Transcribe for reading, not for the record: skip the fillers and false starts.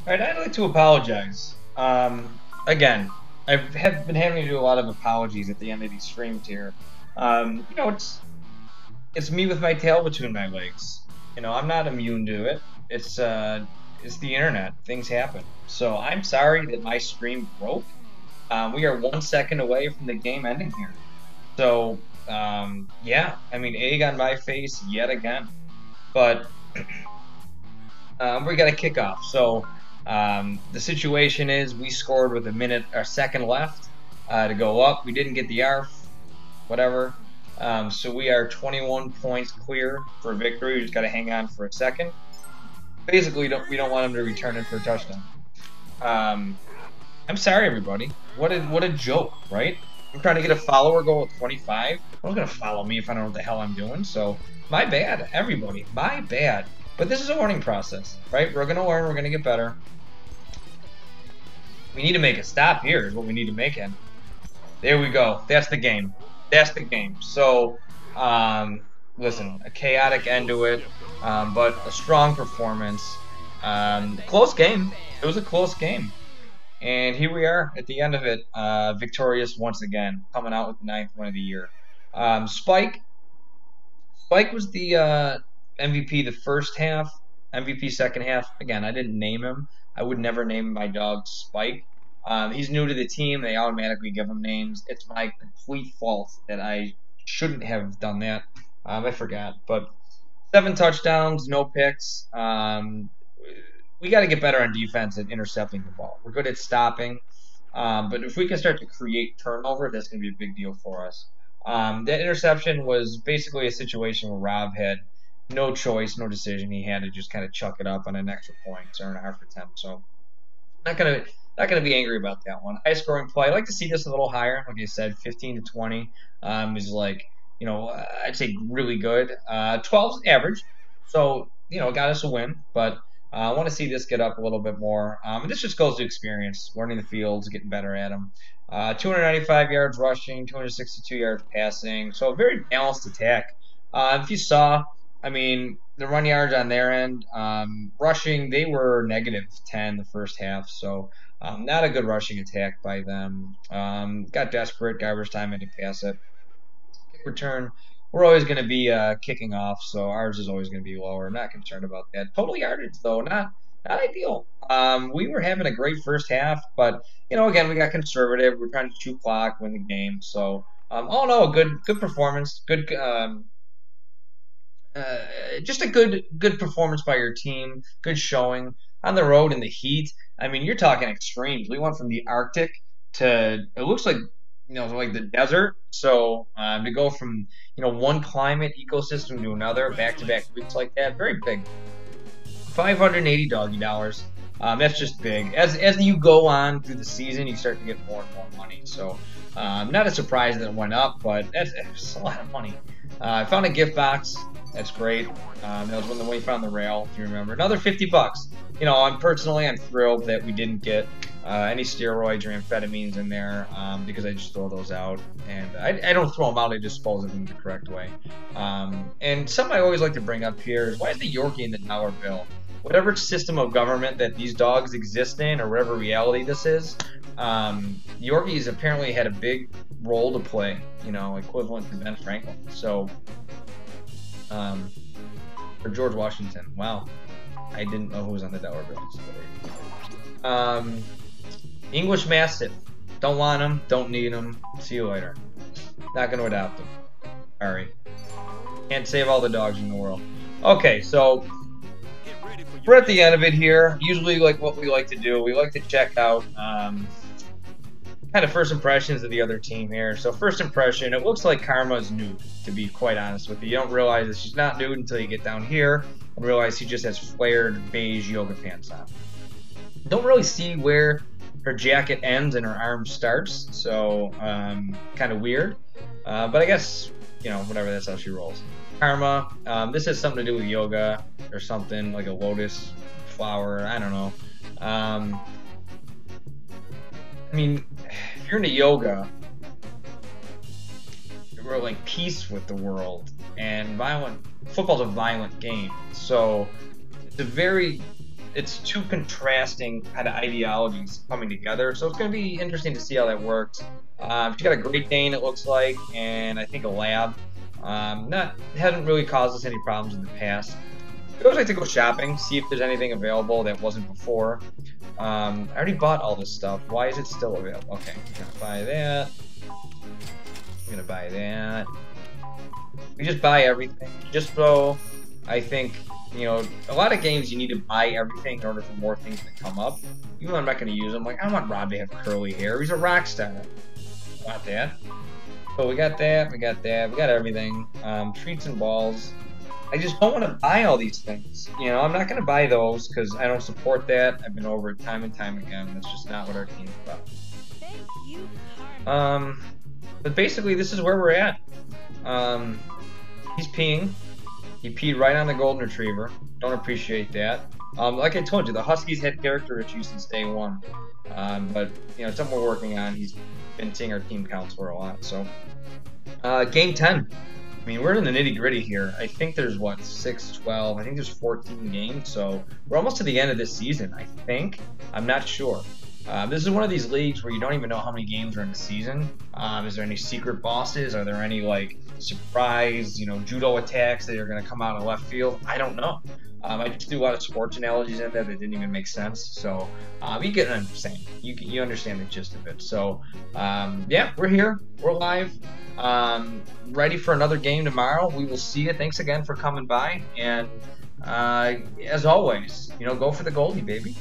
All right, I'd like to apologize. Again, I've been having to do a lot of apologies at the end of these streams here. It's me with my tail between my legs. I'm not immune to it. It's the internet. Things happen. So I'm sorry that my stream broke. We are 1 second away from the game ending here. So yeah, I mean, egg on my face yet again. But we got a kickoff. So the situation is we scored with a second left to go up. We didn't get the ARF, whatever. So we are 21 points clear for victory. We just got to hang on for a second. Basically, we don't want him to return it for a touchdown. I'm sorry, everybody. What a joke, right? I'm trying to get a follower goal at 25. No one's gonna follow me if I don't know what the hell I'm doing. So my bad, everybody. My bad. But this is a learning process, right? We're gonna learn. We're gonna get better. We need to make a stop here. Is what we need to make it. There we go. That's the game. That's the game. So, listen, a chaotic end to it, but a strong performance. Close game. It was a close game. And here we are at the end of it, victorious once again, coming out with the 9th win of the year. Spike was the MVP the first half, MVP second half. Again, I didn't name him. I would never name my dog Spike. He's new to the team. They automatically give him names. It's my complete fault that I shouldn't have done that. I forgot. But 7 touchdowns, no picks. We got to get better on defense at intercepting the ball. We're good at stopping. But if we can start to create turnover, that's going to be a big deal for us. That interception was basically a situation where Rob had no choice, no decision. He had to just kind of chuck it up on an extra point or an half attempt. So not gonna be angry about that one. High scoring play. I'd like to see this a little higher. Like I said, 15 to 20 is like, I'd say really good. 12's average, so got us a win. But I want to see this get up a little bit more. And this just goes to experience, learning the fields, getting better at them. 295 yards rushing, 262 yards passing. So a very balanced attack. If you saw, I mean, the run yards on their end, rushing, they were negative 10 the first half. So not a good rushing attack by them. Got desperate, garbage time, had to pass it. Kick return, we're always going to be kicking off, so ours is always going to be lower. I'm not concerned about that. Total yardage, though, not ideal. We were having a great first half, but again, we got conservative. We're trying to chew clock, win the game. So, all in all, good performance. Good, just a good performance by your team. Good showing on the road in the heat. I mean, you're talking extremes. We went from the Arctic to it looks like like the desert. So to go from one climate ecosystem to another, back-to-back weeks like that, very big. 580 doggy dollars. That's just big. As you go on through the season, you start to get more and more money. So not a surprise that it went up, but that's a lot of money. I found a gift box. That's great. That was when we found the rail, if you remember. Another 50 bucks. I'm thrilled that we didn't get any steroids or amphetamines in there because I just throw those out. And I don't throw them out, I dispose of them the correct way. And something I always like to bring up here is, why is the Yorkie in the dollar bill? Whatever system of government that these dogs exist in, or whatever reality this is, Yorkies apparently had a big role to play, equivalent to Ben Franklin. So, or George Washington. Wow. I didn't know who was on the dollar bills. English Mastiff. Don't want them. Don't need them. See you later. Not going to adopt them. Sorry. Can't save all the dogs in the world. Okay, so we're at the end of it here. Usually, like what we like to do, we like to check out kind of first impressions of the other team here. So first impression, it looks like Karma's nude, to be quite honest with you. You don't realize that she's not nude until you get down here and realize she just has flared beige yoga pants on. Don't really see where her jacket ends and her arm starts, so kind of weird. But I guess, whatever, that's how she rolls. Karma, this has something to do with yoga or something, like a lotus flower, I don't know. I mean, if you're into yoga, you're like peace with the world, and football's a violent game, so it's a very it's two contrasting kind of ideologies coming together. So it's going to be interesting to see how that works. She's got a Great Dane, it looks like, and I think a Lab. Hasn't really caused us any problems in the past. I always like to go shopping, see if there's anything available that wasn't before. I already bought all this stuff. Why is it still available? Okay, I'm gonna buy that. I'm gonna buy that. We just buy everything, just so I think, you know, a lot of games you need to buy everything in order for more things to come up. Even though I'm not gonna use them, like I don't want Rob to have curly hair. He's a rock star. Want that? So we got that, we got that, we got everything. Treats and balls. I just don't want to buy all these things. You know, I'm not going to buy those because I don't support that. I've been over it time and time again. That's just not what our team's about. Thank you, But basically, this is where we're at. He's peeing. He peed right on the golden retriever. Don't appreciate that. Like I told you, the Huskies had character issues since day one. But, you know, it's something we're working on. He's been seeing our team counselor a lot. So, game 10. I mean, we're in the nitty-gritty here. I think there's, what, 6, 12? I think there's 14 games, so we're almost to the end of this season, I think. I'm not sure. This is one of these leagues where you don't even know how many games are in the season. Is there any secret bosses? Are there any, like, surprise, you know, judo attacks that are going to come out of left field? I don't know. I just do a lot of sports analogies in there that didn't even make sense. So you get what I'm saying. You understand the gist of it. So, yeah, we're here. We're live. Ready for another game tomorrow. We will see you. Thanks again for coming by. And as always, you know, go for the goldie, baby.